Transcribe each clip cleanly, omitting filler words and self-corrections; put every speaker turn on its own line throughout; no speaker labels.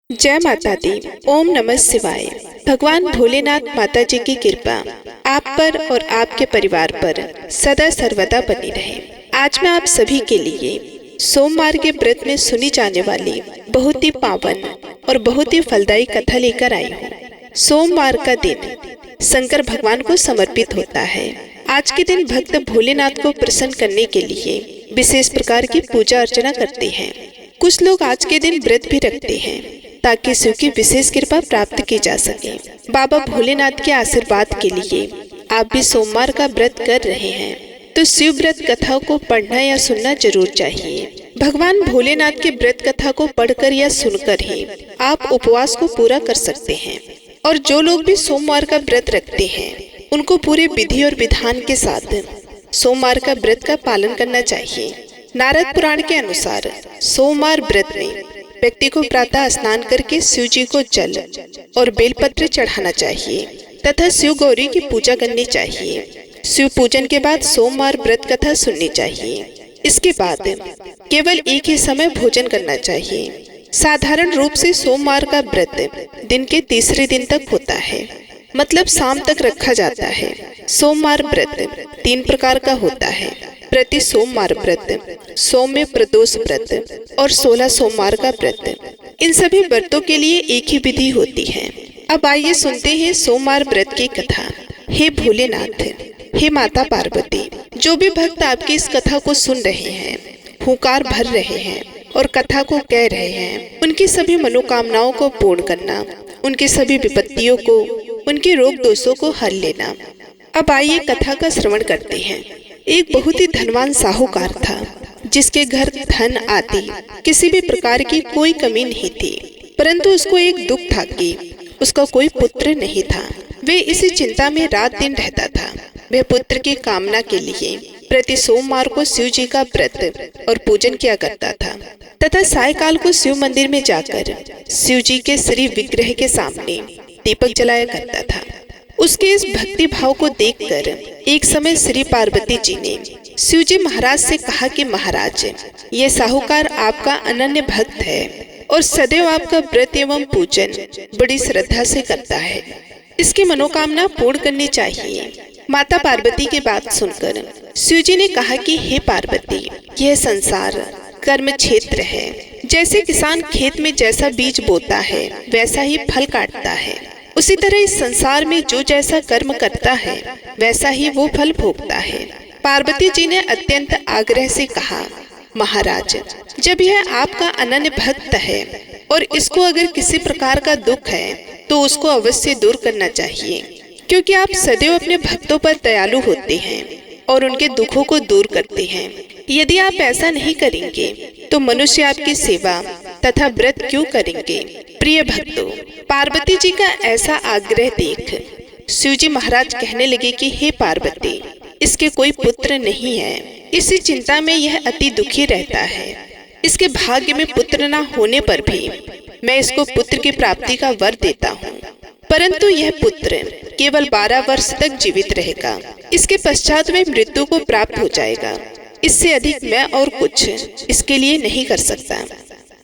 जय माता दी। ओम नमः शिवाय। भगवान भोलेनाथ माता जी की कृपा आप पर और आपके परिवार पर सदा सर्वदा बनी रहे। आज मैं आप सभी के लिए सोमवार के व्रत में सुनी जाने वाली बहुत ही पावन और बहुत ही फलदायी कथा लेकर आई हूँ। सोमवार का दिन शंकर भगवान को समर्पित होता है। आज के दिन भक्त भोलेनाथ को प्रसन्न करने के लिए विशेष प्रकार की पूजा अर्चना करते हैं। कुछ लोग आज के दिन व्रत भी रखते हैं ताकि शिव की विशेष कृपा प्राप्त की जा सके। बाबा भोलेनाथ के आशीर्वाद के लिए आप भी सोमवार का व्रत कर रहे हैं तो शिव व्रत कथा को पढ़ना या सुनना जरूर चाहिए। भगवान भोलेनाथ के व्रत कथा को पढ़कर या सुनकर ही आप उपवास को पूरा कर सकते हैं। और जो लोग भी सोमवार का व्रत रखते हैं उनको पूरे विधि और विधान के साथ सोमवार का व्रत का पालन करना चाहिए। नारद पुराण के अनुसार सोमवार व्रत में व्यक्ति को प्रातः स्नान करके शिव जी को जल और बेलपत्र चढ़ाना चाहिए तथा शिव गौरी की पूजा करनी चाहिए। शिव पूजन के बाद सोमवार व्रत कथा सुननी चाहिए। इसके बाद केवल एक ही समय भोजन करना चाहिए। साधारण रूप से सोमवार का व्रत दिन के तीसरे दिन तक होता है, मतलब शाम तक रखा जाता है। सोमवार व्रत 3 प्रकार का होता है: प्रति सोमवार व्रत, सौम्य प्रदोष व्रत और 16 सोमवार का व्रत। इन सभी व्रतों के लिए एक ही विधि होती है। अब आइए सुनते हैं सोमवार व्रत की कथा। हे भोलेनाथ, हे माता पार्वती, जो भी भक्त आपकी इस कथा को सुन रहे हैं, हुंकार भर रहे हैं और कथा को कह रहे हैं, उनकी सभी मनोकामनाओं को पूर्ण करना, उनकी सभी विपत्तियों को, उनके रोग दोषों को हल लेना। अब आइए कथा का श्रवण करते हैं। एक बहुत ही धनवान साहूकार था जिसके घर धन आदि किसी भी प्रकार की कोई कमी नहीं थी, परंतु उसको एक दुख था कि उसका कोई पुत्र नहीं था। वे इसी चिंता में रात दिन रहता था। वह पुत्र की कामना के लिए प्रति सोमवार को शिव जी का व्रत और पूजन किया करता था तथा सायकाल को शिव मंदिर में जाकर शिव जी के श्री विग्रह के सामने दीपक जलाया करता था। उसके इस भक्ति भाव को देखकर एक समय श्री पार्वती जी ने शिव जी महाराज से कहा कि महाराज, ये साहूकार आपका अनन्य भक्त है और सदैव आपका व्रत एवं पूजन बड़ी श्रद्धा से करता है। इसकी मनोकामना पूर्ण करनी चाहिए। माता पार्वती की बात सुनकर शिव जी ने कहा कि हे पार्वती, यह संसार कर्म क्षेत्र है। जैसे किसान खेत में जैसा बीज बोता है वैसा ही फल काटता है, उसी तरह इस संसार में जो जैसा कर्म करता है वैसा ही वो फल भोगता है। पार्वती जी ने अत्यंत आग्रह से कहा, महाराज, जब यह आपका अनन्य भक्त है और इसको अगर किसी प्रकार का दुख है तो उसको अवश्य दूर करना चाहिए, क्योंकि आप सदैव अपने भक्तों पर दयालु होते हैं और उनके दुखों को दूर करते हैं। यदि आप ऐसा नहीं करेंगे तो मनुष्य आपकी सेवा तथा व्रत क्यों करेंगे। प्रिय भक्तों, पार्वती जी का ऐसा आग्रह देख शिव जी महाराज कहने लगे कि हे पार्वती, इसके कोई पुत्र नहीं है। इसी चिंता में यह अति दुखी रहता है। इसके भाग्य में पुत्र न होने पर भी मैं इसको पुत्र की प्राप्ति का वर देता हूँ, परंतु यह पुत्र केवल 12 वर्ष तक जीवित रहेगा। इसके पश्चात में मृत्यु को प्राप्त हो जाएगा। इससे अधिक मैं और कुछ इसके लिए नहीं कर सकता।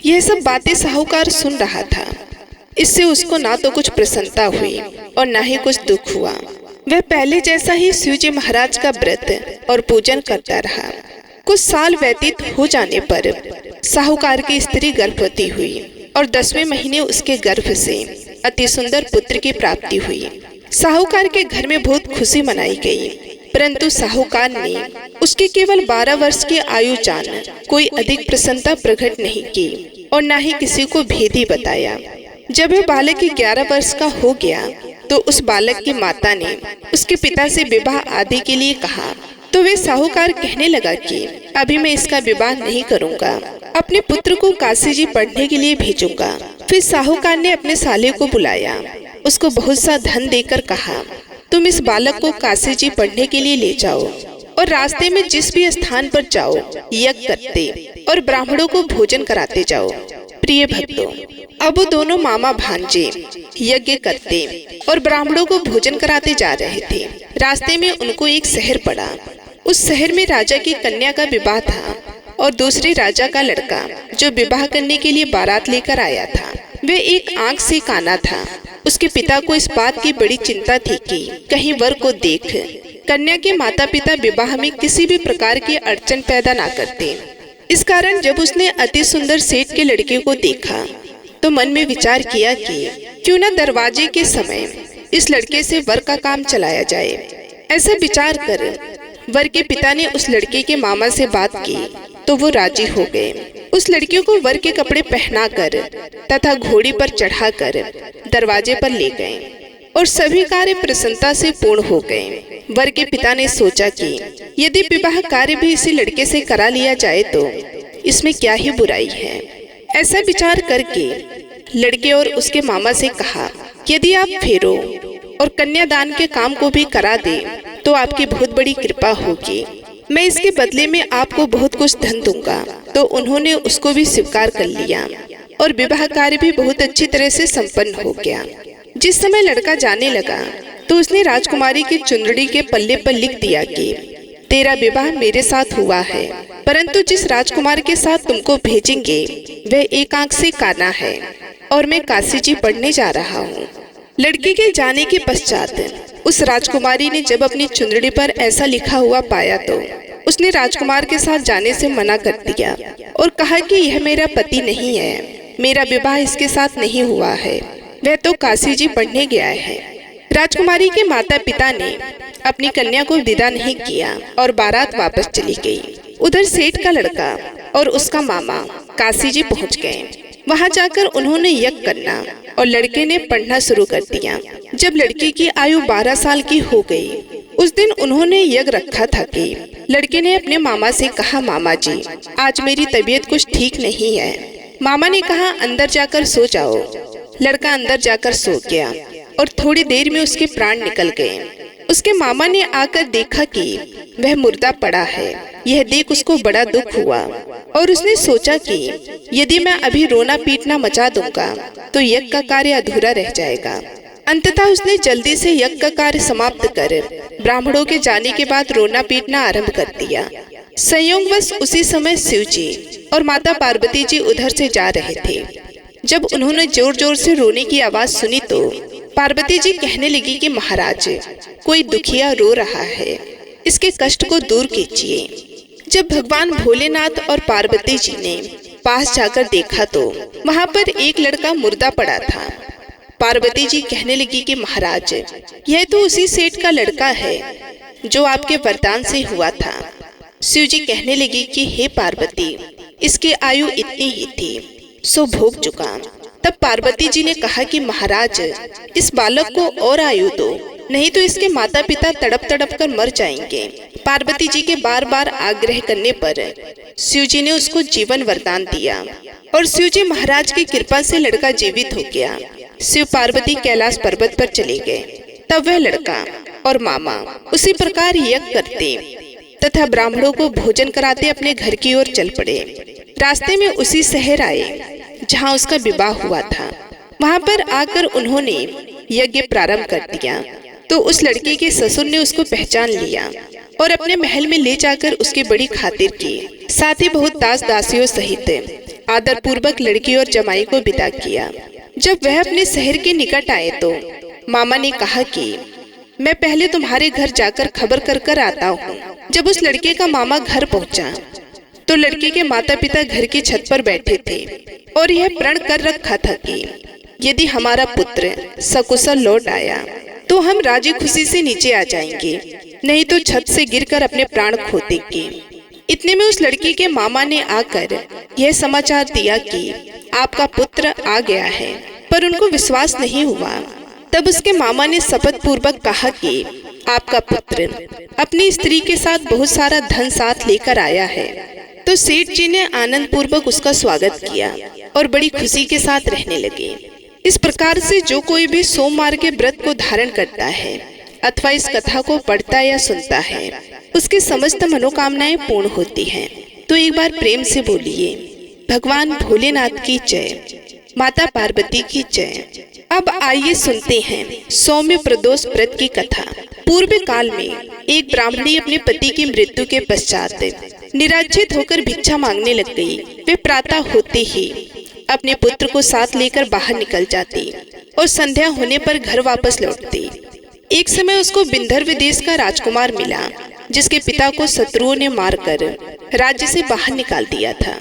यह सब बातें साहूकार सुन रहा था। इससे उसको ना तो कुछ प्रसन्नता हुई और ना ही कुछ दुख हुआ। वह पहले जैसा ही शिव जी महाराज का व्रत और पूजन करता रहा। कुछ साल व्यतीत हो जाने पर साहूकार की स्त्री गर्भवती हुई और 10वें महीने उसके गर्भ से अति सुंदर पुत्र की प्राप्ति हुई। साहूकार के घर में बहुत खुशी मनाई गई, परंतु साहूकार ने उसके केवल 12 वर्ष की आयु जान कोई अधिक प्रसन्नता प्रकट नहीं की और न ही किसी को भेद ही बताया। जब वह बालक 11 वर्ष का हो गया तो उस बालक की माता ने उसके पिता से विवाह आदि के लिए कहा, तो वे साहूकार कहने लगा कि अभी मैं इसका विवाह नहीं करूंगा, अपने पुत्र को काशी जी पढ़ने के लिए भेजूंगा। फिर साहूकार ने अपने साले को बुलाया, उसको बहुत सा धन देकर कहा, तुम इस बालक को काशी जी पढ़ने के लिए ले जाओ और रास्ते में जिस भी स्थान पर जाओ यज्ञ करते और ब्राह्मणों को भोजन कराते जाओ। प्रिय भक्तों, अब दोनों मामा भांजे यज्ञ करते और ब्राह्मणों को भोजन कराते जा रहे थे। रास्ते में उनको एक शहर पड़ा। उस शहर में राजा की कन्या का विवाह था और दूसरे राजा का लड़का जो विवाह करने के लिए बारात लेकर आया था वे एक आंख से काना था। उसके पिता को इस बात की बड़ी चिंता थी कि कहीं वर को देख कन्या के माता पिता विवाह में किसी भी प्रकार की अड़चन पैदा ना करते। इस कारण जब उसने अति सुंदर सेठ के लड़के को देखा तो मन में विचार किया कि क्यों न दरवाजे के समय इस लड़के से वर का काम चलाया जाए। ऐसा विचार कर वर के पिता ने उस लड़के के मामा से बात की तो वो राजी हो गए। उस लड़के को वर के कपड़े पहनाकर तथा घोड़ी पर चढ़ाकर दरवाजे पर ले गए और सभी कार्य प्रसन्नता से पूर्ण हो गए। वर के पिता ने सोचा कि यदि विवाह कार्य भी इसी लड़के से करा लिया जाए तो इसमें क्या ही बुराई है। ऐसा विचार करके लड़के और उसके मामा से कहा, यदि आप फेरो और कन्यादान के काम को भी करा दे तो आपकी बहुत बड़ी कृपा होगी। मैं इसके बदले में आपको बहुत कुछ धन दूंगा। तो उन्होंने उसको भी स्वीकार कर लिया और विवाह कार्य भी बहुत अच्छी तरह से संपन्न हो गया। जिस समय लड़का जाने लगा तो उसने राजकुमारी की चुंदड़ी के पल्ले पर लिख दिया कि तेरा विवाह मेरे साथ हुआ है, परंतु जिस राजकुमार के साथ तुमको भेजेंगे वह एक आंख से काना है और मैं काशी जी पढ़ने जा रहा हूँ। लड़के के जाने के पश्चात उस राजकुमारी ने जब अपनी चुंदड़ी पर ऐसा लिखा हुआ पाया तो उसने राजकुमार के साथ जाने से मना कर दिया और कहा कि यह मेरा पति नहीं है, मेरा विवाह इसके साथ नहीं हुआ है, वह तो काशी जी पढ़ने गया है। राजकुमारी के माता पिता ने अपनी कन्या को विदा नहीं किया और बारात वापस चली गई। उधर सेठ का लड़का और उसका मामा काशी जी पहुँच गए। वहाँ जाकर उन्होंने यज्ञ करना और लड़के ने पढ़ना शुरू कर दिया। जब लड़के की आयु 12 साल की हो गई, उस दिन उन्होंने यज्ञ रखा था कि लड़के ने अपने मामा से कहा, मामा जी आज मेरी तबीयत कुछ ठीक नहीं है। मामा ने कहा अंदर जाकर सो जाओ। लड़का अंदर जाकर सो गया और थोड़ी देर में उसके प्राण निकल गए। उसके मामा ने आकर देखा कि वह मुर्दा पड़ा है। यह देख उसको बड़ा दुख हुआ और उसने सोचा कि यदि मैं अभी रोना पीटना मचा दूंगा तो यज्ञ का कार्य अधूरा रह जाएगा। अंततः उसने जल्दी से यज्ञ का कार्य समाप्त कर ब्राह्मणों के जाने के बाद रोना पीटना आरंभ कर दिया। संयोगवश उसी समय शिव जी और माता पार्वती जी उधर से जा रहे थे। जब उन्होंने जोर जोर से रोने की आवाज सुनी तो पार्वती जी कहने लगी कि महाराज कोई दुखिया रो रहा है, इसके कष्ट को दूर कीजिए। जब भगवान भोलेनाथ और पार्वती जी ने पास जाकर देखा तो वहाँ पर एक लड़का मुर्दा पड़ा था। पार्वती जी कहने लगी कि महाराज यह तो उसी सेठ का लड़का है जो आपके वरदान से हुआ था। शिव जी कहने लगी कि हे पार्वती इसकी आयु इतनी ही थी सो भोग चुका। तब पार्वती जी ने कहा कि महाराज इस बालक को और आयु दो, नहीं तो इसके माता पिता तड़प तड़प कर मर जाएंगे। पार्वती जी के बार बार आग्रह करने पर शिव जी ने उसको जीवन वरदान दिया और शिव जी महाराज की कृपा से लड़का जीवित हो गया। शिव पार्वती कैलाश पर्वत पर चले गए। तब वह लड़का और मामा उसी प्रकार यज्ञ करते तथा ब्राह्मणों को भोजन कराते अपने घर की ओर चल पड़े। रास्ते में उसी शहर आए जहाँ उसका विवाह हुआ था। वहाँ पर आकर उन्होंने यज्ञ प्रारंभ कर दिया तो उस लड़के के ससुर ने उसको पहचान लिया और अपने महल में ले जाकर उसकी बड़ी खातिर की। साथ ही बहुत दास दासियों सहित आदर पूर्वक लड़की और जमाई को विदा किया। जब वह अपने शहर के निकट आए तो मामा ने कहा कि मैं पहले तुम्हारे घर जाकर खबर कर कर आता हूँ। जब उस लड़के का मामा घर पहुँचा तो लड़के के माता पिता घर की छत पर बैठे थे और यह प्रण कर रखा था कि यदि हमारा पुत्र सकुशल लौट आया तो हम राजी खुशी से नीचे आ जाएंगे, नहीं तो छत से गिरकर अपने प्राण खो देंगे। इतने में उस लड़की के मामा ने आकर यह समाचार दिया कि आपका पुत्र आ गया है, पर उनको विश्वास नहीं हुआ। तब उसके मामा ने शपथ पूर्वक कहा कि आपका पुत्र अपनी स्त्री के साथ बहुत सारा धन साथ लेकर आया है। तो सेठ जी ने आनंद पूर्वक उसका स्वागत किया और बड़ी खुशी के साथ रहने लगे। इस प्रकार से जो कोई भी सोमवार के व्रत को धारण करता है अथवा इस कथा को पढ़ता या सुनता है उसकी समस्त मनोकामनाएं पूर्ण होती हैं। तो एक बार प्रेम से बोलिए भगवान भोलेनाथ की जय, माता पार्वती की जय। अब आइए सुनते हैं सौम्य प्रदोष व्रत की कथा। पूर्व काल में एक ब्राह्मणी अपने पति की मृत्यु के पश्चात निराश्रित होकर भिक्षा मांगने लग गई। वे प्रातः होते ही अपने पुत्र को साथ लेकर बाहर निकल जाती और संध्या होने पर घर वापस लौटती। एक समय उसको विंध्यर्व देश का राजकुमार मिला, जिसके पिता को शत्रुओं ने मारकर राज्य से बाहर निकाल दिया था।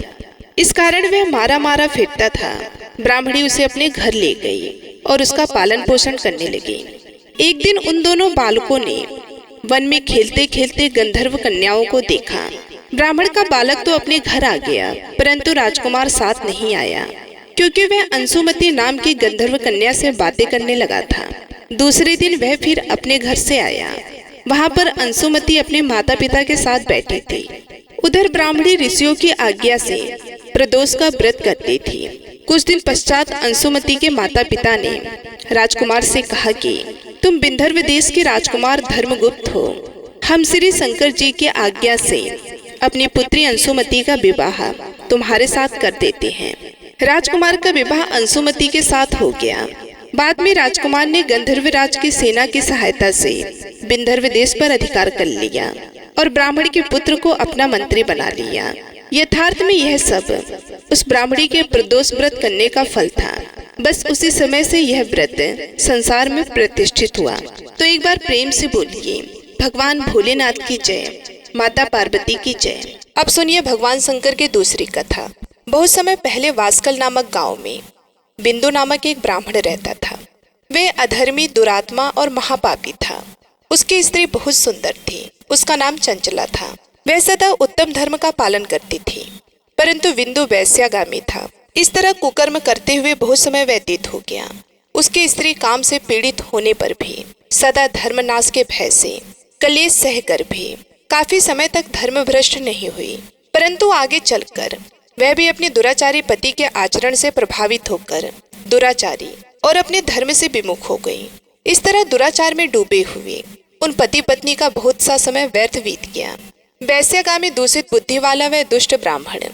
इस कारण वह मारा मारा फिरता था। ब्राह्मणी उसे अपने घर ले गई और उसका पालन पोषण करने लगी। एक दिन उन दोनों बालकों ने वन में खेलते खेलते गंधर्व कन्याओं को देखा। ब्राह्मण का बालक तो अपने घर आ गया, परंतु राजकुमार साथ नहीं आया, क्योंकि वह अंशुमति नाम की गंधर्व कन्या से बातें करने लगा था। दूसरे दिन वह फिर अपने घर से आया। वहां पर अंशुमति अपने माता पिता के साथ बैठी थी। उधर ब्राह्मणी ऋषियों की आज्ञा से प्रदोष का व्रत करती थी। कुछ दिन पश्चात अंशुमति के माता पिता ने राजकुमार से कहा कि तुम विंध्यर्व देश के राजकुमार धर्मगुप्त हो। हम श्री शंकर जी की आज्ञा से अपनी पुत्री अंशुमति का विवाह तुम्हारे साथ कर देते हैं। राजकुमार का विवाह अंशुमति के साथ हो गया। बाद में राजकुमार ने गंधर्वराज की सेना की सहायता से विंध्यर्व देश पर अधिकार कर लिया और ब्राह्मण के पुत्र को अपना मंत्री बना लिया। यथार्थ में यह सब उस ब्राह्मणी के प्रदोष व्रत करने का फल था। बस उसी समय से यह व्रत संसार में प्रतिष्ठित हुआ। तो एक बार प्रेम से बोलिए, भगवान भोलेनाथ की जय, माता पार्वती की जय। अब सुनिए भगवान शंकर की दूसरी कथा। बहुत समय पहले वास्कल नामक गांव में बिंदु नामक एक ब्राह्मण रहता था। वह अधर्मी, दुरात्मा और महापापी था। उसकी स्त्री बहुत सुंदर थी। उसका नाम चंचला था। वह सदा उत्तम धर्म का पालन करती थी, परंतु बिंदु वैश्यागामी था। इस तरह कुकर्म करते हुए बहुत समय व्यतीत हो गया। उसकी स्त्री काम से पीड़ित होने पर भी सदा धर्मनाश के भय से कलेश सहकर भी काफी समय तक धर्म भ्रष्ट नहीं हुई, परंतु आगे चलकर वह भी अपने दुराचारी पति के आचरण से प्रभावित होकर दुराचारी और अपने धर्म से विमुख हो गई। इस तरह दुराचार में डूबे हुए उन पति पत्नी का बहुत सा समय व्यर्थ बीत गया। वैश्यागामी दूषित बुद्धि वाला वह दुष्ट ब्राह्मण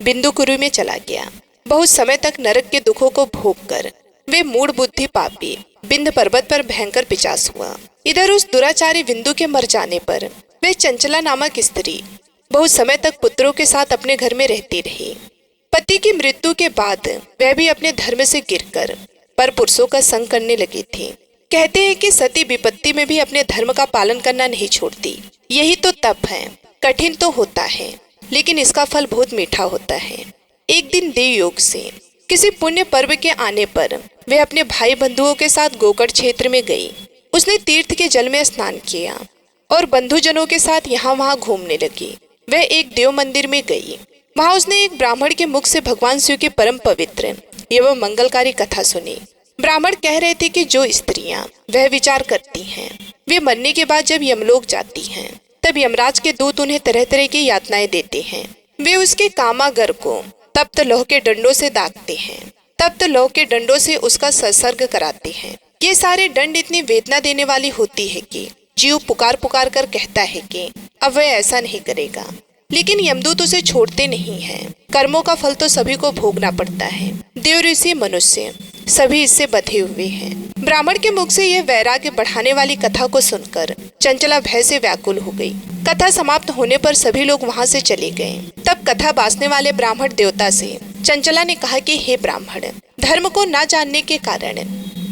बिंदुकुरु में चला गया। बहुत समय तक नरक के दुखों को भोग कर वे मूढ़ बुद्धि पापी बिंद पर्वत पर भयंकर पिचास हुआ। इधर उस दुराचारी बिंदु के मर जाने पर वे चंचला नामक स्त्री बहुत समय तक पुत्रों के साथ अपने घर में रहती रही। पति की मृत्यु के बाद वह भी अपने धर्म से गिरकर पर पुरुषों का संग करने लगी थी। कहते हैं कि सती विपत्ति में भी अपने धर्म का पालन करना नहीं छोड़ती। यही तो तप है। कठिन तो होता है, लेकिन इसका फल बहुत मीठा होता है। एक दिन देव योग से किसी पुण्य पर्व के आने पर वह अपने भाई बंधुओं के साथ गोकर्ण क्षेत्र में गई। उसने तीर्थ के जल में स्नान किया और बंधुजनों के साथ यहाँ वहाँ घूमने लगी। वह एक देव मंदिर में गई। वहाँ उसने एक ब्राह्मण के मुख से भगवान शिव की परम पवित्र एवं मंगलकारी कथा सुनी। ब्राह्मण कह रहे थे कि जो स्त्रियां वह विचार करती हैं, वे मरने के बाद जब यमलोक जाती हैं, तब यमराज के दूत उन्हें तरह तरह की यातनाएं देते हैं। वे उसके कामागर को तप्त लौह के डंडों से दागते हैं, तप्त लौह के डंडों से उसका संसर्ग कराते हैं। ये सारे दंड इतनी वेदना देने वाली होती है कि जीव पुकार पुकार कर कहता है कि अब वह ऐसा नहीं करेगा, लेकिन यमदूत उसे छोड़ते नहीं हैं। कर्मों का फल तो सभी को भोगना पड़ता है। देव ऋषि मनुष्य सभी इससे बंधे हुए हैं। ब्राह्मण के मुख से यह वैराग्य बढ़ाने वाली कथा को सुनकर चंचला भय से व्याकुल हो गई। कथा समाप्त होने पर सभी लोग वहां से चले गए। तब कथा बांसने वाले ब्राह्मण देवता से चंचला ने कहा कि हे ब्राह्मण, धर्म को न जानने के कारण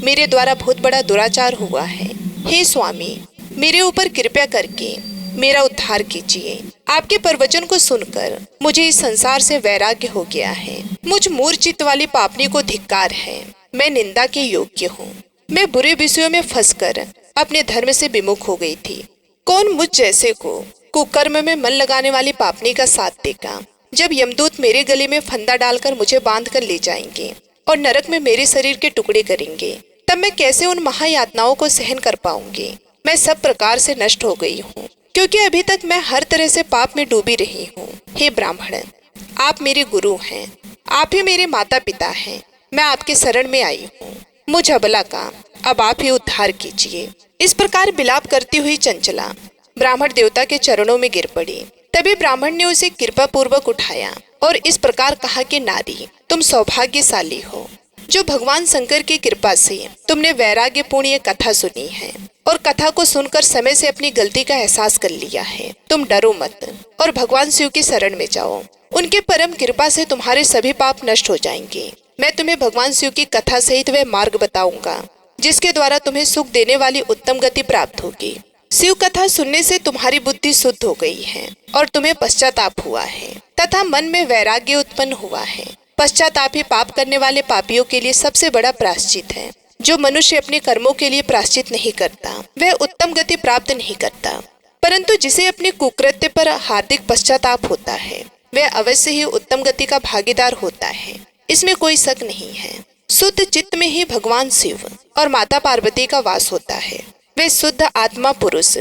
मेरे द्वारा बहुत बड़ा दुराचार हुआ है। हे स्वामी, मेरे ऊपर कृपा करके मेरा उद्धार कीजिए। आपके प्रवचन को सुनकर मुझे इस संसार से वैराग्य हो गया है। मुझ मूर्छित वाली पापनी को धिक्कार है। मैं निंदा के योग्य हूँ। मैं बुरे विषयों में फंसकर अपने धर्म से विमुख हो गई थी। कौन मुझ जैसे को कुकर्म में मन लगाने वाली पापनी का साथ देगा? जब यमदूत मेरे गले में फंदा डालकर मुझे बांध कर ले जाएंगे और नरक में मेरे शरीर के टुकड़े करेंगे, तब मैं कैसे उन महायातनाओं को सहन कर पाऊंगी? मैं सब प्रकार से नष्ट हो गई हूँ, क्योंकि अभी तक मैं हर तरह से पाप में डूबी रही हूँ। हे ब्राह्मण, आप मेरे गुरु हैं, आप ही मेरे माता पिता हैं। मैं आपके शरण में आई हूँ। मुझ अबला का अब आप ही उद्धार कीजिए। इस प्रकार विलाप करती हुई चंचला ब्राह्मण देवता के चरणों में गिर पड़ी। तभी ब्राह्मण ने उसे कृपा पूर्वक उठाया और इस प्रकार कहा कि नारी, तुम सौभाग्यशाली हो जो भगवान शंकर की कृपा से तुमने वैराग्यपूर्ण ये कथा सुनी है और कथा को सुनकर समय से अपनी गलती का एहसास कर लिया है। तुम डरो मत और भगवान शिव की शरण में जाओ। उनके परम कृपा से तुम्हारे सभी पाप नष्ट हो जाएंगे। मैं तुम्हें भगवान शिव की कथा सहित वह मार्ग बताऊंगा जिसके द्वारा तुम्हें सुख देने वाली उत्तम गति प्राप्त होगी। शिव कथा सुनने से तुम्हारी बुद्धि शुद्ध हो गई है और तुम्हें पश्चाताप हुआ है तथा मन में वैराग्य उत्पन्न हुआ है। पश्चाताप ही पाप करने वाले पापियों के लिए सबसे बड़ा प्रायश्चित है। जो मनुष्य अपने कर्मों के लिए प्रायश्चित नहीं करता वह उत्तम गति प्राप्त नहीं करता, परंतु जिसे अपने कुकृत्य पर हार्दिक पश्चाताप होता है वह अवश्य ही उत्तम गति का भागीदार होता है। इसमें कोई शक नहीं है। शुद्ध चित्त में ही भगवान शिव और माता पार्वती का वास होता है। वे शुद्ध आत्मा पुरुष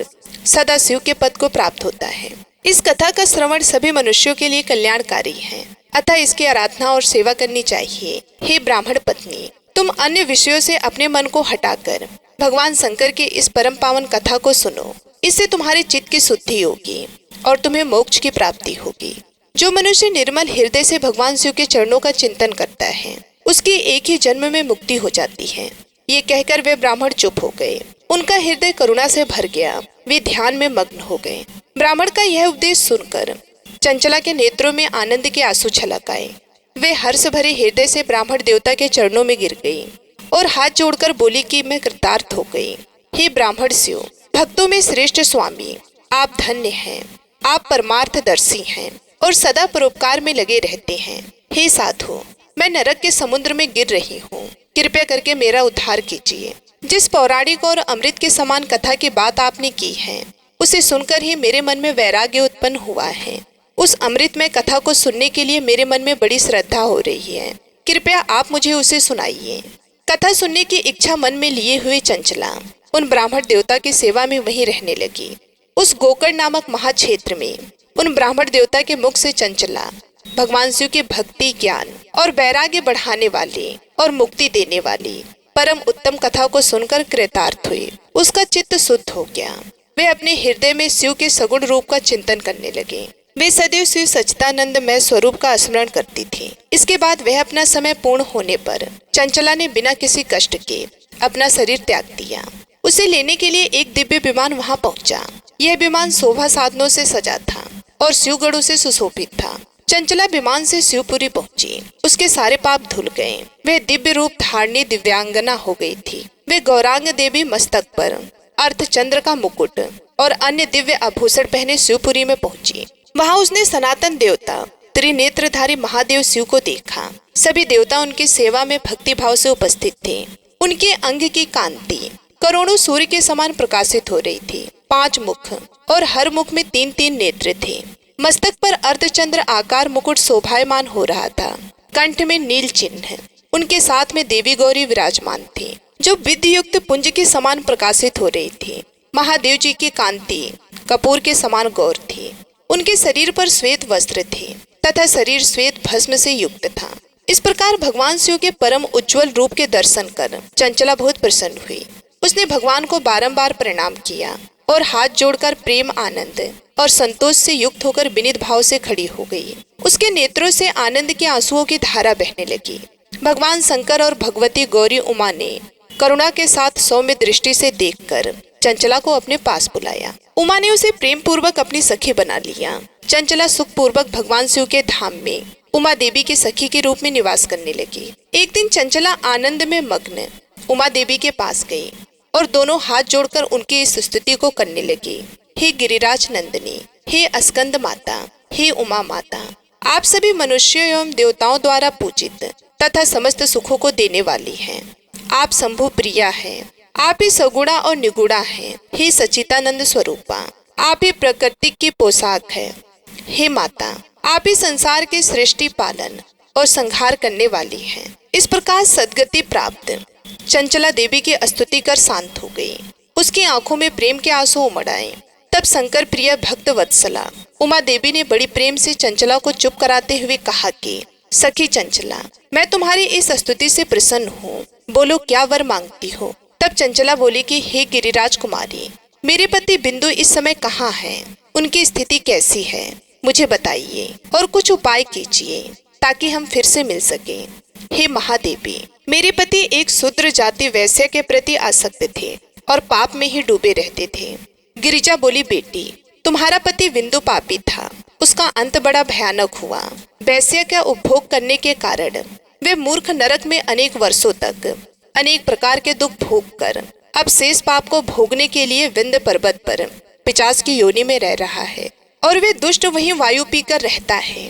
सदा शिव के पद को प्राप्त होता है। इस कथा का श्रवण सभी मनुष्यों के लिए कल्याणकारी है, अतः इसकी आराधना और सेवा करनी चाहिए। हे ब्राह्मण पत्नी, तुम अन्य विषयों से अपने मन को हटाकर भगवान शंकर की इस परम पावन कथा को सुनो। इससे तुम्हारे चित्त की शुद्धि होगी और तुम्हें मोक्ष की प्राप्ति होगी। जो मनुष्य निर्मल हृदय से भगवान शिव के चरणों का चिंतन करता है उसकी एक ही जन्म में मुक्ति हो जाती है। ये कहकर वे ब्राह्मण चुप हो गए। उनका हृदय करुणा से भर गया। वे ध्यान में मग्न हो गए। ब्राह्मण का यह उपदेश सुनकर चंचला के नेत्रों में आनंद के आंसू छलक आए। वे हर्ष भरे हृदय से ब्राह्मण देवता के चरणों में गिर गई और हाथ जोड़कर बोली कि मैं कृतार्थ हो गई। हे ब्राह्मण शिव, भक्तों में श्रेष्ठ स्वामी, आप धन्य हैं। आप परमार्थदर्शी हैं और सदा परोपकार में लगे रहते हैं। हे साधु, मैं नरक के समुद्र में गिर रही हूँ, कृपया करके मेरा उद्धार कीजिए। जिस पौराणिक और अमृत के समान कथा की बात आपने की है उसे सुनकर ही मेरे मन में वैराग्य उत्पन्न हुआ है। उस अमृतमय कथा को सुनने के लिए मेरे मन में बड़ी श्रद्धा हो रही है। कृपया आप मुझे उसे सुनाइए। कथा सुनने की इच्छा मन में लिए हुए चंचला उन ब्राह्मण देवता की सेवा में वहीं रहने लगी। उस गोकर्ण नामक महाक्षेत्र में उन ब्राह्मण देवता के मुख से चंचला भगवान शिव की भक्ति, ज्ञान और वैराग्य बढ़ाने वाली और मुक्ति देने वाली परम उत्तम कथा को सुनकर कृतार्थ हुई। उसका चित्त शुद्ध हो गया। वे अपने हृदय में शिव के सगुण रूप का चिंतन करने लगे। वे सदैव शिव सच्चिदानंद में स्वरूप का स्मरण करती थी। इसके बाद वह अपना समय पूर्ण होने पर चंचला ने बिना किसी कष्ट के अपना शरीर त्याग दिया। उसे लेने के लिए एक दिव्य विमान वहां पहुंचा। यह विमान शोभा साधनों से सजा था और शिवगढ़ों से सुशोभित था। चंचला विमान से शिवपुरी पहुंची। उसके सारे पाप धुल गए। वह दिव्य रूप धारणी दिव्यांगना हो गई थी। वे गौरांग देवी मस्तक पर अर्धचंद्र का मुकुट और अन्य दिव्य आभूषण पहने शिवपुरी में पहुंची। वहां उसने सनातन देवता त्रिनेत्रधारी महादेव शिव को देखा। सभी देवता उनकी सेवा में भक्ति भाव से उपस्थित थे। उनके अंग की कांति करोड़ों सूर्य के समान प्रकाशित हो रही थी। 5 मुख और हर मुख में 3-3 नेत्र थे। मस्तक पर अर्धचंद्र आकार मुकुट शोभायमान हो रहा था। कंठ में नील चिन्ह। उनके साथ में देवी गौरी विराजमान थी जो विद्युत युक्त पुंज के समान प्रकाशित हो रही थी। महादेव जी की कांति कपूर के समान गौर थी। उनके शरीर पर श्वेत वस्त्र थे तथा शरीर श्वेत भस्म से युक्त था। इस प्रकार भगवान शिव के परम उज्जवल रूप के दर्शन कर चंचला बहुत प्रसन्न हुई। उसने भगवान को बारंबार प्रणाम किया और हाथ जोड़कर प्रेम, आनंद और संतोष से युक्त होकर विनीत भाव से खड़ी हो गई। उसके नेत्रों से आनंद के आंसुओं की धारा बहने लगी। भगवान शंकर और भगवती गौरी उमा ने करुणा के साथ सौम्य दृष्टि से देखकर चंचला को अपने पास बुलाया। उमा ने उसे प्रेम पूर्वक अपनी सखी बना लिया। चंचला सुख पूर्वक भगवान शिव के धाम में उमा देवी की सखी के रूप में निवास करने लगी। एक दिन चंचला आनंद में मग्न उमा देवी के पास गई और दोनों हाथ जोड़कर उनकी इस स्तुति को करने लगी। हे गिरिराज नंदिनी, हे स्कंद माता, हे उमा माता, आप सभी मनुष्यों एवं देवताओं द्वारा पूजित तथा समस्त सुखों को देने वाली हैं। आप शंभु प्रिया हैं। आप ही सगुणा और निगुणा हैं। हे सच्चिदानंद स्वरूपा, आप ही प्रकृति की पोशाक है। हे माता, आप ही संसार के सृष्टि, पालन और संहार करने वाली हैं। इस प्रकार सद्गति प्राप्त चंचला देवी की स्तुति कर शांत हो गई। उसकी आंखों में प्रेम के आंसू उमड़ आए। तब शंकर प्रिय भक्त वत्सला उमा देवी ने बड़ी प्रेम से चंचला को चुप कराते हुए कहा कि सखी चंचला, मैं तुम्हारी इस स्तुति से प्रसन्न हूँ। बोलो क्या वर मांगती हो। तब चंचला बोली कि हे गिरिराज कुमारी, मेरे पति बिंदु इस समय कहाँ हैं? उनकी स्थिति कैसी है मुझे बताइए और कुछ उपाय कीजिए ताकि हम फिर से मिल सके। हे महादेवी, मेरे पति एक शूद्र जाति वैश्य के प्रति आसक्त थे और पाप में ही डूबे रहते थे। गिरिजा बोली, बेटी, तुम्हारा पति बिंदु पापी था। उसका अंत बड़ा भयानक हुआ। वैश्य का उपभोग करने के कारण वे मूर्ख नरक में अनेक वर्षों तक अनेक प्रकार के दुख भोग कर अब शेष पाप को भोगने के लिए विंध्य पर्वत पर पिशाच की योनि में रह रहा है। और वे दुष्ट वहीं वायु पीकर रहता है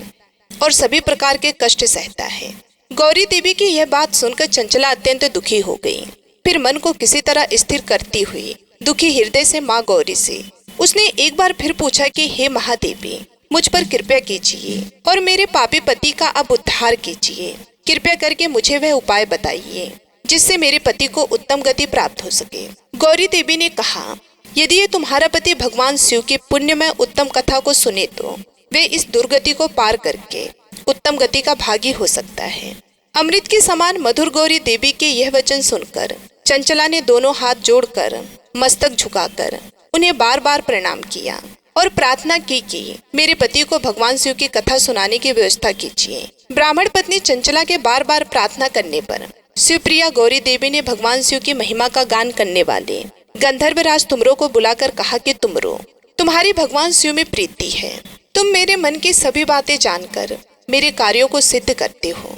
और सभी प्रकार के कष्ट सहता है। गौरी देवी की यह बात सुनकर चंचला अत्यंत दुखी हो गई। फिर मन को किसी तरह स्थिर करती हुई दुखी हृदय से माँ गौरी से उसने एक बार फिर पूछा कि हे महादेवी, मुझ पर कृपा कीजिए और मेरे पापी पति का अब उद्धार कीजिए। कृपया करके मुझे वह उपाय बताइए जिससे मेरे पति को उत्तम गति प्राप्त हो सके। गौरी देवी ने कहा, यदि ये तुम्हारा पति भगवान शिव की पुण्यमय उत्तम कथा को सुने तो वे इस दुर्गति को पार करके उत्तम गति का भागी हो सकता है। अमृत के समान मधुर गौरी देवी के यह वचन सुनकर चंचला ने दोनों हाथ जोड़कर मस्तक झुकाकर उन्हें बार बार प्रणाम किया और प्रार्थना की कि मेरे पति को भगवान शिव की कथा सुनाने की व्यवस्था कीजिए। ब्राह्मण पत्नी चंचला के बार बार प्रार्थना करने पर शिवप्रिया गौरी देवी ने भगवान शिव की महिमा का गान करने वाले गंधर्वराज तुमरो को बुलाकर कहा कि तुमरो, तुम्हारी भगवान शिव में प्रीति है। तुम मेरे मन की सभी बातें जानकर मेरे कार्यों को सिद्ध करते हो,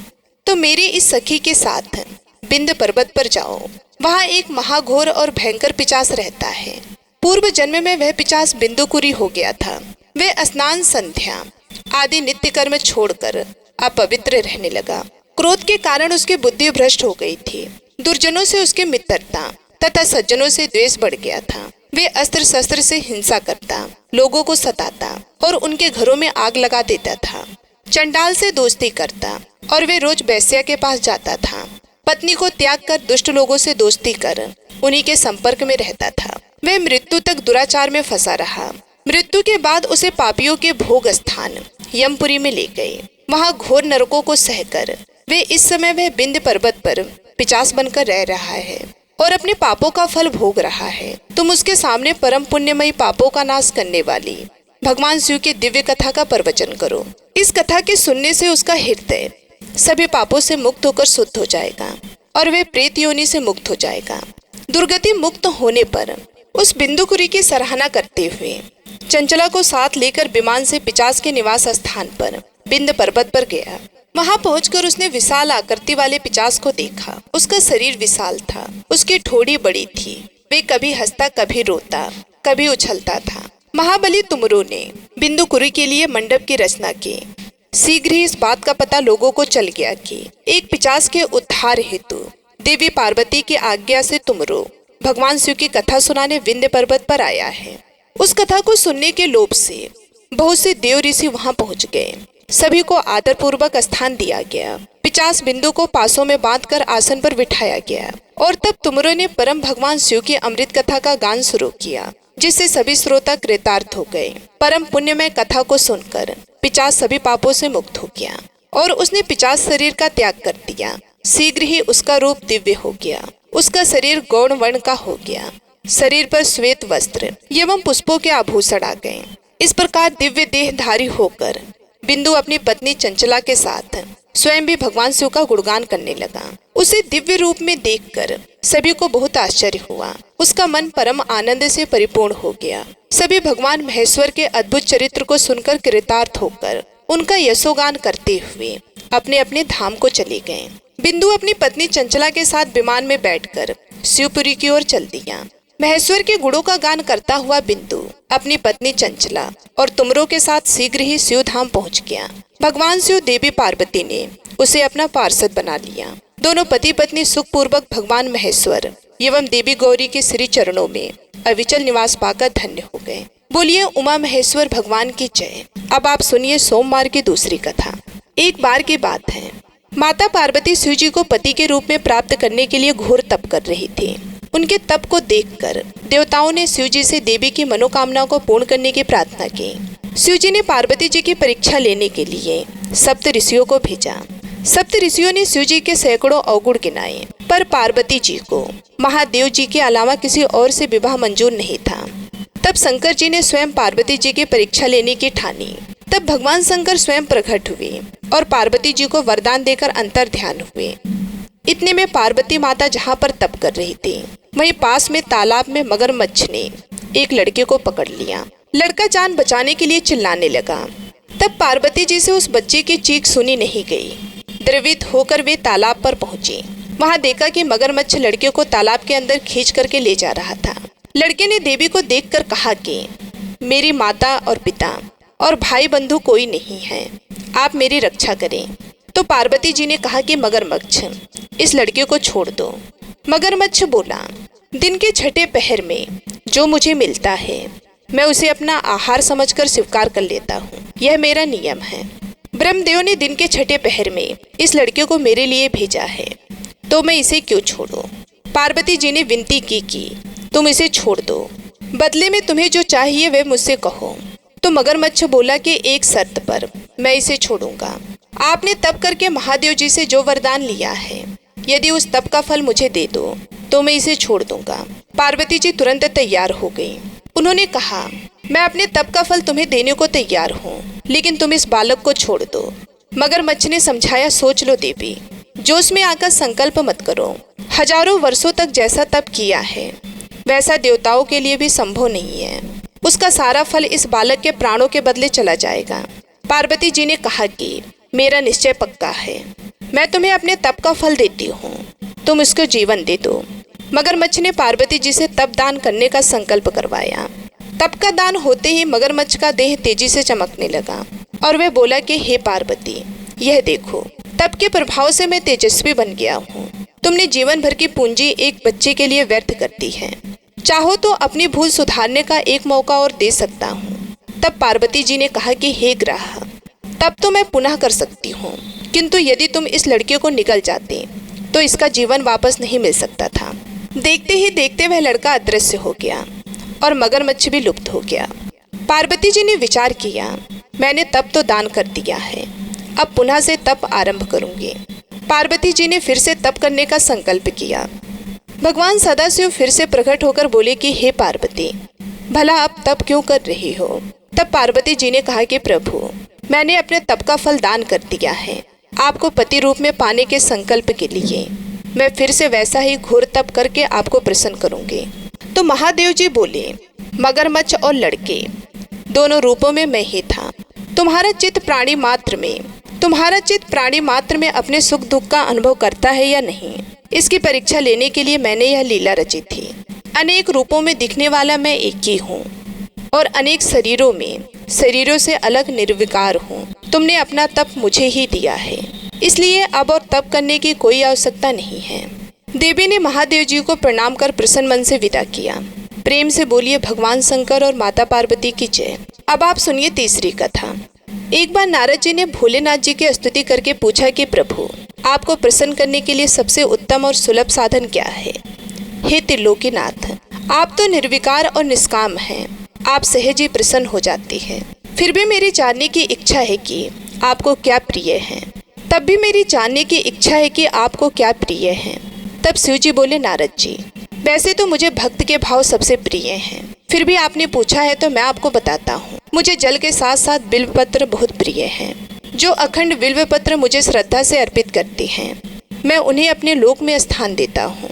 तो मेरे इस सखी के साथ विंध्य पर्वत पर जाओ। वहाँ एक महाघोर और भयंकर पिशाच रहता है। पूर्व जन्म में वह पिशाच बिंदुकुरी हो गया था। वह स्नान, संध्या आदि नित्य कर्म छोड़कर अपवित्र रहने लगा। क्रोध के कारण उसकी बुद्धि भ्रष्ट हो गई थी। दुर्जनों से उसकी मित्रता तथा सज्जनों से द्वेष बढ़ गया था। वे अस्त्र शस्त्र से हिंसा करता, लोगों को सताता और उनके घरों में आग लगा देता था। चंडाल से दोस्ती करता और वे रोज वैश्या के पास जाता था। पत्नी को त्याग कर दुष्ट लोगों से दोस्ती कर उन्हीं के संपर्क में रहता था। वह मृत्यु तक दुराचार में फंसा रहा। मृत्यु के बाद उसे पापियों के भोग स्थान यमपुरी में ले गए। वहाँ घोर नरकों को सहकर वे इस समय वह विंध्य पर्वत पर पिशाच बनकर रह रहा है और अपने पापों का फल भोग रहा है। तुम उसके सामने परम पुण्यमयी पापों का नाश करने वाली भगवान शिव की दिव्य कथा का प्रवचन करो। इस कथा के सुनने से उसका हृदय सभी पापों से मुक्त होकर शुद्ध हो जाएगा और वे प्रेत योनि से मुक्त हो जाएगा। दुर्गति मुक्त होने पर उस बिंदुकुरी की सराहना करते हुए चंचला को साथ लेकर विमान से पिशाच के निवास स्थान पर विंध्य पर्वत पर गया। वहां पहुंचकर उसने विशाल आकृति वाले पिशाच को देखा। उसका शरीर विशाल था, उसकी ठोड़ी बड़ी थी। वे कभी हंसता, कभी रोता, कभी उछलता था। महाबली तुमरो ने बिंदुकुरी के लिए मंडप की रचना की। शीघ्र ही इस बात का पता लोगों को चल गया कि एक पिशाच के उद्धार हेतु देवी पार्वती की आज्ञा से तुमरो भगवान शिव की कथा सुनाने विंध्य पर्वत पर आया है। उस कथा को सुनने के लोभ से बहुत से देव ऋषि वहां पहुंच गए। सभी को आदर पूर्वक स्थान दिया गया। पिशाच बिंदु को पासों में बांधकर आसन पर बिठाया गया और तब तुमरो ने परम भगवान शिव की अमृत कथा का गान शुरू किया, जिससे सभी श्रोता कृतार्थ हो गए। परम पुण्यमय कथा को सुनकर पिशाच सभी पापों से मुक्त हो गया और उसने पिशाच शरीर का त्याग कर दिया। शीघ्र ही उसका रूप दिव्य हो गया। उसका शरीर गौण वर्ण का हो गया। शरीर पर श्वेत वस्त्र एवं पुष्पों के आभूषण आ गए। इस प्रकार दिव्य देहधारी होकर बिंदु अपनी पत्नी चंचला के साथ स्वयं भी भगवान शिव का गुणगान करने लगा। उसे दिव्य रूप में देखकर सभी को बहुत आश्चर्य हुआ। उसका मन परम आनंद से परिपूर्ण हो गया। सभी भगवान महेश्वर के अद्भुत चरित्र को सुनकर कृतार्थ होकर उनका यशोगान करते हुए अपने अपने धाम को चले गए। बिंदु अपनी पत्नी चंचला के साथ विमान में बैठकर शिवपुरी की ओर चल दिया। महेश्वर के गुणों का गान करता हुआ बिंदु अपनी पत्नी चंचला और तुमरो के साथ शीघ्र ही शिव धाम पहुँच गया। भगवान शिव देवी पार्वती ने उसे अपना पार्षद बना लिया। दोनों पति पत्नी सुखपूर्वक भगवान महेश्वर एवं देवी गौरी के श्री चरणों में अविचल निवास पाकर धन्य हो गए। बोलिए उमा महेश्वर भगवान की जय। अब आप सुनिए सोमवार की दूसरी कथा। एक बार की बात है, माता पार्वती शिव जी को पति के रूप में प्राप्त करने के लिए घोर तप कर रही थी। उनके तप को देखकर देवताओं ने शिव जी से देवी की मनोकामनाओं को पूर्ण करने की प्रार्थना की। शिव जी ने पार्वती जी की परीक्षा लेने के लिए सप्त ऋषियों को भेजा। सप्त ऋषियों ने शिव जी के सैकड़ों अवगुण गिनाए, पर पार्वती जी को महादेव जी के अलावा किसी और से विवाह मंजूर नहीं था। तब शंकर जी ने स्वयं पार्वती जी की परीक्षा लेने की ठानी। तब भगवान शंकर स्वयं प्रकट हुए और पार्वती जी को वरदान देकर अंतर ध्यान हुए। इतने में पार्वती माता जहाँ पर तप कर रही थी, वहीं पास में तालाब में मगरमच्छ ने एक लड़के को पकड़ लिया। लड़का जान बचाने के लिए चिल्लाने लगा। तब पार्वती जी से उस बच्चे की चीख सुनी नहीं गई। द्रवित होकर वे तालाब पर पहुंची। वहां देखा कि मगरमच्छ लड़के को तालाब के अंदर खींच करके ले जा रहा था। लड़के ने देवी को देखकर कहा कि मेरी माता और पिता और भाई बंधु कोई नहीं है, आप मेरी रक्षा करें। तो पार्वती जी ने कहा कि मगरमच्छ, इस लड़के को छोड़ दो। मगरमच्छ बोला, दिन के छठे पहर में जो मुझे मिलता है मैं उसे अपना आहार समझकर स्वीकार कर लेता हूँ, यह मेरा नियम है। ब्रह्मदेव ने दिन के छठे पहर में इस लड़के को मेरे लिए भेजा है, तो मैं इसे क्यों छोड़ूं? पार्वती जी ने विनती की कि तुम इसे छोड़ दो, बदले में तुम्हें जो चाहिए वह मुझसे कहो। तो मगरमच्छ बोला कि एक शर्त पर मैं इसे छोड़ूंगा। आपने तप करके महादेव जी से जो वरदान लिया है, यदि उस तप का फल मुझे दे दो तो मैं इसे छोड़ दूंगा। पार्वती जी तुरंत तैयार हो गई। उन्होंने कहा, मैं अपने तप का फल तुम्हें देने को तैयार हूँ, लेकिन तुम इस बालक को छोड़ दो। मगरमच्छ ने समझाया, सोच लो देवी, जोश में आकर संकल्प मत करो। हजारों वर्षों तक जैसा तप किया है वैसा देवताओं के लिए भी संभव नहीं है। उसका सारा फल इस बालक के प्राणों के बदले चला जाएगा। पार्वती जी ने कहा कि मेरा निश्चय पक्का है, मैं तुम्हें अपने तप का फल देती हूँ, तुम उसको जीवन दे दो। मगरमच्छ ने पार्वती जी से तप दान करने का संकल्प करवाया। तप का दान होते ही मगरमच्छ का देह तेजी से चमकने लगा और वह बोला कि हे पार्वती, यह देखो, तप के प्रभाव से मैं तेजस्वी बन गया हूँ। तुमने जीवन भर की पूंजी एक बच्चे के लिए व्यर्थ कर दी है। चाहो तो अपनी भूल सुधारने का एक मौका और दे सकता हूँ। तब पार्वती जी ने कहा कि हे ग्राह, तब तो मैं पुनः कर सकती हूँ, किंतु यदि तुम इस लड़के को निकल जाते तो इसका जीवन वापस नहीं मिल सकता था। देखते ही देखते वह लड़का अदृश्य हो गया और मगरमच्छ भी लुप्त हो गया। पार्वती जी ने विचार किया, मैंने तप तो दान कर दिया है, अब पुनः से तप आरंभ करूंगी। पार्वती जी ने फिर से तप करने का संकल्प किया। भगवान सदाशिव फिर से प्रकट होकर बोले कि हे पार्वती, भला आप तप क्यों कर रही हो? तब पार्वती जी ने कहा कि प्रभु, मैंने अपने तप का फल दान कर दिया है। आपको पति रूप में पाने के संकल्प के लिए मैं फिर से वैसा ही घोर तप करके आपको प्रसन्न करूंगी। तो महादेव जी बोले, मगरमच्छ और लड़के दोनों रूपों में मैं ही था। तुम्हारा चित्त प्राणी मात्र में अपने सुख दुख का अनुभव करता है या नहीं, इसकी परीक्षा लेने के लिए मैंने यह लीला रची थी। अनेक रूपों में दिखने वाला मैं एक ही हूँ और अनेक शरीरों से अलग निर्विकार हूँ। तुमने अपना तप मुझे ही दिया है, इसलिए अब और तप करने की कोई आवश्यकता नहीं है। देवी ने महादेव जी को प्रणाम कर प्रसन्न मन से विदा किया। प्रेम से बोलिए भगवान शंकर और माता पार्वती की जय। अब आप सुनिए तीसरी कथा। एक बार नारद जी ने भोलेनाथ जी की स्तुति करके पूछा कि प्रभु, आपको प्रसन्न करने के लिए सबसे उत्तम और सुलभ साधन क्या है? हे त्रिलोकीनाथ, आप तो निर्विकार और निष्काम हैं, आप सहज ही प्रसन्न हो जाती हैं। फिर भी मेरी जानने की इच्छा है कि आपको क्या प्रिय है। तब भी मेरी जानने की इच्छा है कि आपको क्या प्रिय है। तब शिव जी बोले, नारद जी, वैसे तो मुझे भक्त के भाव सबसे प्रिय हैं, फिर भी आपने पूछा है तो मैं आपको बताता हूँ। मुझे जल के साथ साथ बिल्वपत्र बहुत प्रिय हैं। जो अखंड बिल्वपत्र मुझे श्रद्धा से अर्पित करती हैं, मैं उन्हें अपने लोक में स्थान देता हूँ।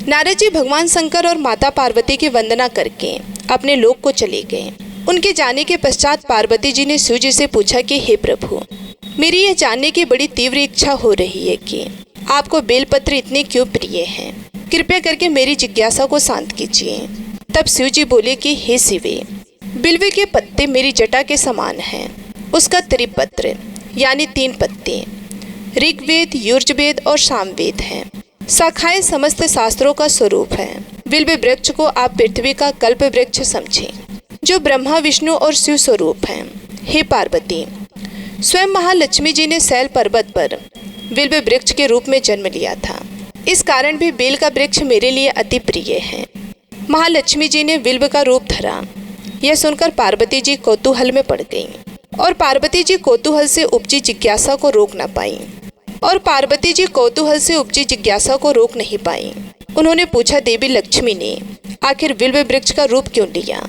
नारद जी भगवान शंकर और माता पार्वती की वंदना करके अपने लोक को चले गए। उनके जाने के पश्चात पार्वती जी ने शिव जी से पूछा कि हे प्रभु, मेरी यह जानने की बड़ी तीव्र इच्छा हो रही है कि आपको बेलपत्र इतने क्यों प्रिय हैं। कृपया करके मेरी जिज्ञासा को शांत कीजिए। तब शिव जी बोले कि हे शिवे, बिल्व के पत्ते मेरी जटा के समान हैं। उसका त्रिपत्र यानी 3 पत्ते ऋग्वेद, यजुर्वेद और सामवेद हैं। शाखाएं समस्त शास्त्रों का स्वरूप है। बिल्व वृक्ष को आप पृथ्वी का कल्प वृक्ष समझें, जो ब्रह्मा, विष्णु और शिव स्वरूप हैं। हे पार्वती, स्वयं महालक्ष्मी जी ने शैल पर्वत पर बिल्व वृक्ष के रूप में जन्म लिया था। इस कारण भी बेल का वृक्ष मेरे लिए अति प्रिय है। महालक्ष्मी जी ने बिल्व का रूप धरा। यह सुनकर पार्वती जी कौतूहल में पड़ गईं और पार्वती जी कौतूहल से उपजी जिज्ञासा को रोक नहीं पाई। उन्होंने पूछा, देवी लक्ष्मी ने आखिर बिल्व वृक्ष का रूप क्यों लिया?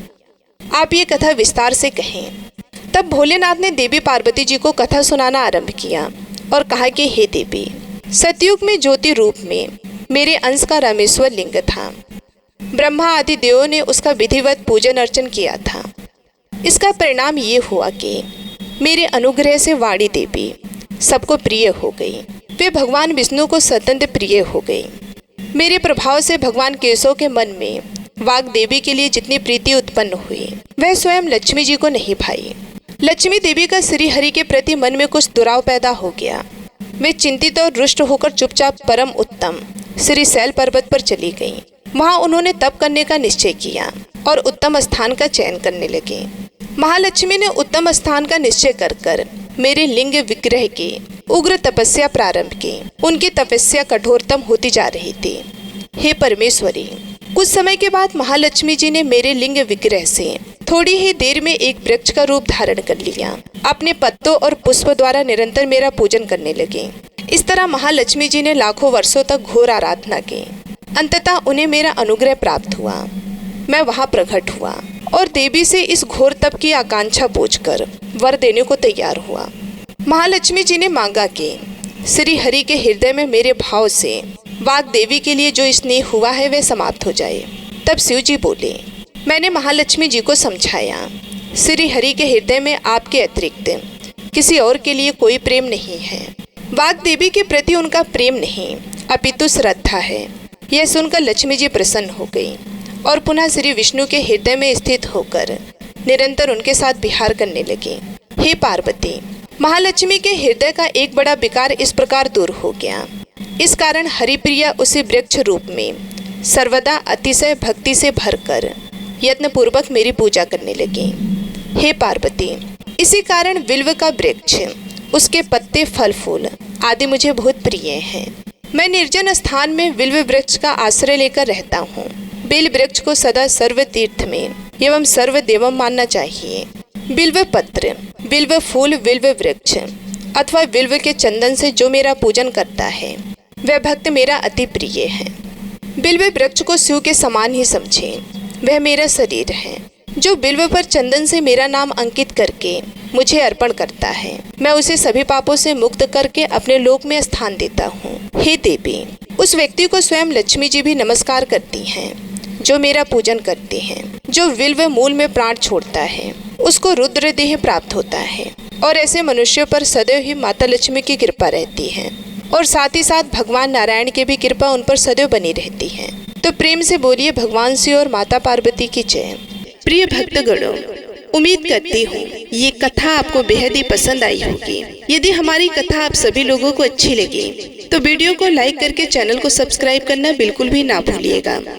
आप ये कथा विस्तार से कहें। तब भोलेनाथ ने देवी पार्वती जी को कथा सुनाना आरंभ किया और कहा कि हे देवी, सतयुग में ज्योति रूप में मेरे अंश का रामेश्वर लिंग था। ब्रह्मा आदि देवों ने उसका विधिवत पूजन अर्चन किया था। इसका परिणाम ये हुआ कि मेरे अनुग्रह से वाणी देवी सबको प्रिय हो गई। वे भगवान विष्णु को अत्यंत प्रिय हो गई। मेरे प्रभाव से भगवान केशव के मन में वाग देवी के लिए जितनी प्रीति उत्पन्न हुई वह स्वयं लक्ष्मी जी को नहीं भाई। लक्ष्मी देवी का श्री हरि के प्रति मन में कुछ दुराव पैदा हो गया। वे चिंतित और रुष्ट होकर चुपचाप परम उत्तम श्री शैल पर्वत पर चली गईं। वहां उन्होंने तप करने का निश्चय किया और उत्तम स्थान का चयन करने लगे। महालक्ष्मी ने उत्तम स्थान का निश्चय कर मेरे लिंग विग्रह की उग्र तपस्या प्रारंभ की। उनकी तपस्या कठोरतम होती जा रही थी। हे परमेश्वरी, कुछ समय के बाद महालक्ष्मी जी ने मेरे लिंग विग्रह से थोड़ी ही देर में एक वृक्ष का रूप धारण कर लिया। अपने पत्तों और पुष्प द्वारा निरंतर मेरा पूजन करने लगे। इस तरह महालक्ष्मी जी ने लाखों वर्षों तक घोर आराधना की। अंततः उन्हें मेरा अनुग्रह प्राप्त हुआ। मैं वहां प्रकट हुआ और देवी से इस घोर तप की आकांक्षा पूछकर वर देने को तैयार हुआ। महालक्ष्मी जी ने मांगा कि श्री हरि के हृदय में मेरे भाव से वाग देवी के लिए जो स्नेह हुआ है वह समाप्त हो जाए। तब शिव जी बोले, मैंने महालक्ष्मी जी को समझाया, श्री हरि के हृदय में आपके अतिरिक्त किसी और के लिए कोई प्रेम नहीं है। वाग देवी के प्रति उनका प्रेम नहीं अपितु श्रद्धा है। यह सुनकर लक्ष्मी जी प्रसन्न हो गई और पुनः श्री विष्णु के हृदय में स्थित होकर निरंतर उनके साथ विहार करने लगी। हे पार्वती, महालक्ष्मी के हृदय का एक बड़ा विकार इस प्रकार दूर हो गया। इस कारण हरिप्रिया उसी वृक्ष रूप में सर्वदा अतिशय भक्ति से भरकर यत्नपूर्वक मेरी पूजा करने लगी। हे पार्वती, इसी कारण विल्व का वृक्ष, उसके पत्ते, फल फूल आदि मुझे बहुत प्रिय हैं। मैं निर्जन स्थान में विल्व वृक्ष का आश्रय लेकर रहता हूँ। बेल वृक्ष को सदा सर्व तीर्थ में एवं सर्व देवम मानना चाहिए। बिल्व पत्र, बिल्व फूल, बिल्व वृक्ष अथवा बिल्व के चंदन से जो मेरा पूजन करता है वह भक्त मेरा अति प्रिय है। बिल्व वृक्ष को शिव के समान ही समझे। वह मेरा शरीर है। जो बिल्व पर चंदन से मेरा नाम अंकित करके मुझे अर्पण करता है, मैं उसे सभी पापों से मुक्त करके अपने लोक में स्थान देता हूँ। हे देवी, उस व्यक्ति को स्वयं लक्ष्मी जी भी नमस्कार करती हैं जो मेरा पूजन करते हैं। जो विल्व मूल में प्राण छोड़ता है उसको रुद्र देह प्राप्त होता है और ऐसे मनुष्यों पर सदैव ही माता लक्ष्मी की कृपा रहती है और साथ ही साथ भगवान नारायण की भी कृपा उन पर सदैव बनी रहती है। तो प्रेम से बोलिए भगवान शिव और माता पार्वती की जय।
प्रिय भक्तगणों, उम्मीद करती हूँ ये कथा आपको बेहद ही पसंद आई होगी। यदि हमारी कथा आप सभी लोगों को अच्छी लगी तो वीडियो को लाइक करके चैनल को सब्सक्राइब करना बिल्कुल भी ना भूलिएगा।